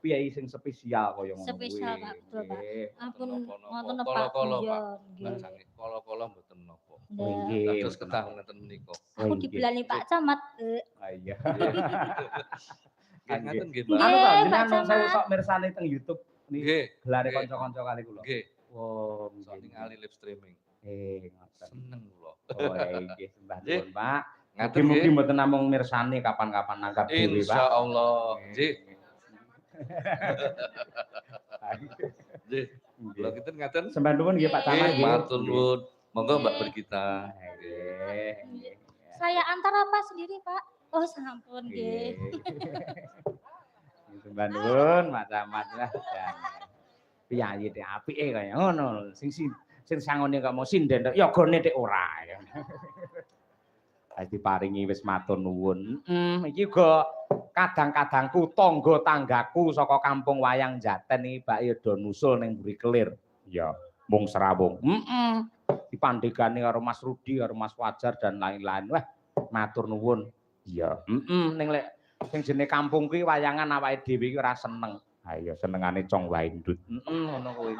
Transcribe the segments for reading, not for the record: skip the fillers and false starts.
piye sing spesial kaya ngono kuwi. Spesial Pak, betul Pak. Ampun ngoten Pak. Kolo-kolo Pak. Nggih. Sange kolo-kolo mboten napa. Oh nggih. Terus ketah ngeten menika. Aku dibelani Pak Camat. Ah iya. Nggih ngaten nggih, Mbak. Anu to, Pak jenengan saya Camat. sok mirsani teng YouTube Nggih. gelare kanca-kanca kali kula. Nggih. Wow, Sok ningali live streaming. ngoten. Seneng kula. Oh nggih, sembah nuwun Pak. Ngaten Mugi-mugi nggih. mboten namung mirsani kapan-kapan nanggap dhewe Pak. Insyaallah. Nggih. Nggih. Kula kinten ngaten. Sembah nuwun nggih Pak Camat. Matur nuwun. Monggo Mbak Bergita. Nggih. Saya antar apa sendiri Pak? Oh sampun nggih. Sembah nuwun Pak Camat lah. Piyayi tek apike kaya ngono. Sing sangone kok mau sinden yogane tek ora. Diparingi wis matur nuwun. Iki uga kadang-kadangku tangga-tanggaku saka kampung Wayang Jaten iki Pak ya do nusul ning Mburi Kelir. Ya, mung serawung. Dipandhegani karo Mas Rudi, karo Mas Wajar dan lain-lain. Wah, matur nuwun. Iya, ning lek sing jenenge kampung kuwi wayangan awake dhewe iki ora seneng. Ha iya senengane cong wae ndut. Ngono kuwi.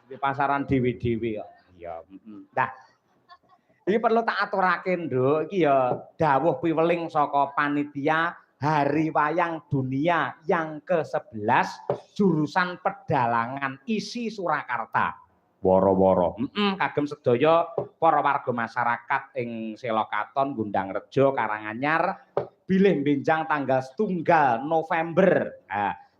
Di pasaran dhewe-dhewe kok. Iya, Nah, iki perlu tak aturake, Nduk. Iki ya dawuh piweling saka panitia Hari Wayang Dunia yang ke-11 jurusan Pedalangan isi Surakarta. Woro-woro. Kagem sedaya para warga masyarakat ing Selokaton, Gundang Rejo, Karanganyar bilih benjang tanggal 1 November.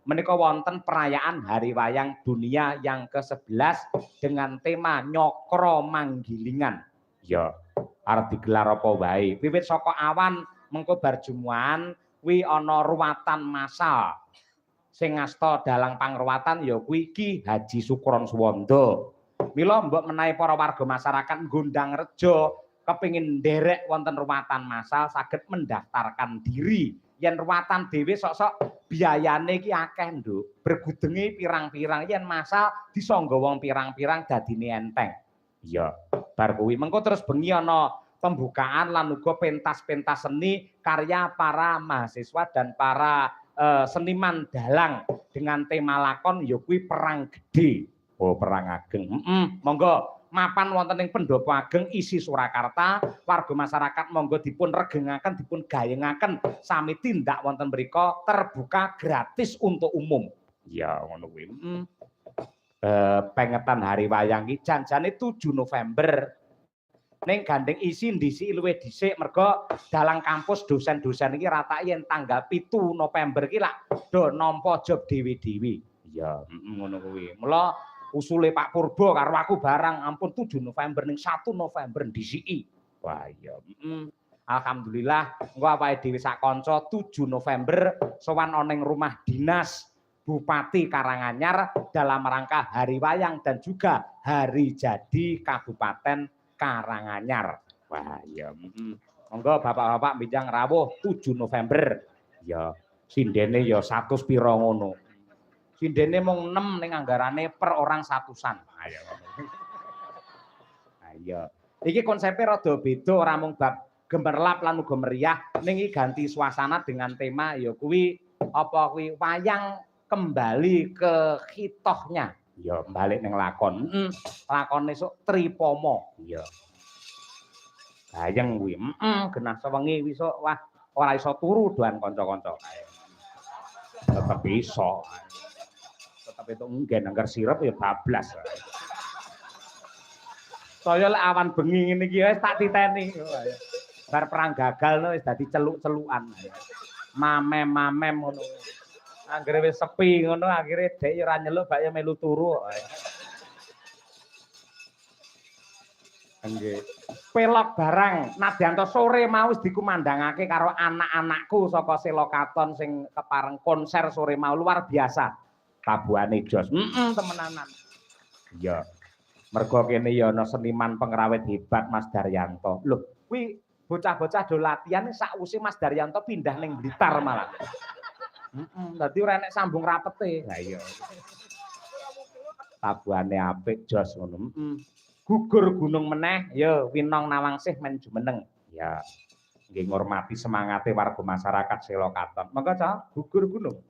Menika wonten perayaan Hari Wayang Dunia yang ke-11 dengan tema Nyokro Manggilingan. Ya, arep digelar apa wae. Wiwit saka awan mengko bar Jumuan kuwi ana ruwatan massal. Sing ngasta dalang pangruwatan ya kuwi Ki Haji Sukron Suwanda. Mila mbok menawi para warga masyarakat Gundang Rejo kepingin nderek wonten ruwatan massal saged mendaftarkan diri. Yen ruwatan dhewe sok-sok biayane iki akeh, Nduk. Bergudengi pirang-pirang yen massal disangga wong pirang-pirang dadine enteng. Iya, bar kuwi mengko terus bengi ana pembukaan lan uga pentas-pentas seni karya para mahasiswa dan para seniman dalang dengan tema lakon ya kuwi perang gede. Oh, perang ageng. Monggo mapan wonten ing Pendopo Ageng isi Surakarta, warga masyarakat monggo dipun regengaken, dipun gayengaken sami tindak wonten mriku terbuka gratis untuk umum. Ya, ngono kuwi. Pengetan Hari Wayang iki janjane 7 November. Ning gandeng isi ndisi luwih dhisik mergo dalang kampus dosen-dosen iki ratake yen tanggal 7 November iki lak do nampa job dhewe-dhewe. Iya, ngono kuwi. Mula usule Pak Purbo karo aku barang ampun 7 November ning 1 November ndisiki. Wah iya. Alhamdulillah engko awake dhewe sak kanca 7 November sowan ana ing rumah dinas Bupati Karanganyar dalam rangka Hari Wayang dan juga Hari Jadi Kabupaten Karanganyar. Wah iya. Monggo bapak-bapak minjang rawuh 7 November. Ya sindene ya 100 pira ngono. Sindene mung 6 ning anggarane per orang 100-an. Ayo. Ayo. Iki konsepnya rada beda ora mung bab gemerlap lan uga meriah ning iki ganti suasana dengan tema ya kuwi apa kuwi wayang kembali ke khitohnya. Ya balik ning lakon. Lakon esuk Tripama. Ya. Bayeng kuwi. Genah sewengi besok wah ora iso turu doan kanca-kanca. Tetep iso. Tetep itu nggen anggar sirep ya bablas. Saya lek awan bengi ngene iki wis tak titeni. Bar perang gagal no wis dadi celuk-celukan. Mamem-mamem ngono. Anggere wis sepi ngono akhire dhek ora nyeluk bak ya melu turu. Nggih. Pelok barang Nadianto sore mau wis dikumandangake karo anak-anakku saka Selokaton sing kepareng konser sore mau luar biasa. Tabuhane jos. Temenanan. Iya. Mergo kene ya ana seniman pengrawit hebat Mas Daryanto. Lho, kuwi bocah-bocah do latihan sakwise Mas Daryanto pindah ning Blitar malah. Dadi ora enek sambung rapete. Lah iya. Tabuhane apik jos ngono. Gugur gunung meneh ya winong nawangsih men jumeneng. Ya. Nggih ngurmati semangate warga masyarakat Selokaton. Monggo Cak, gugur gunung.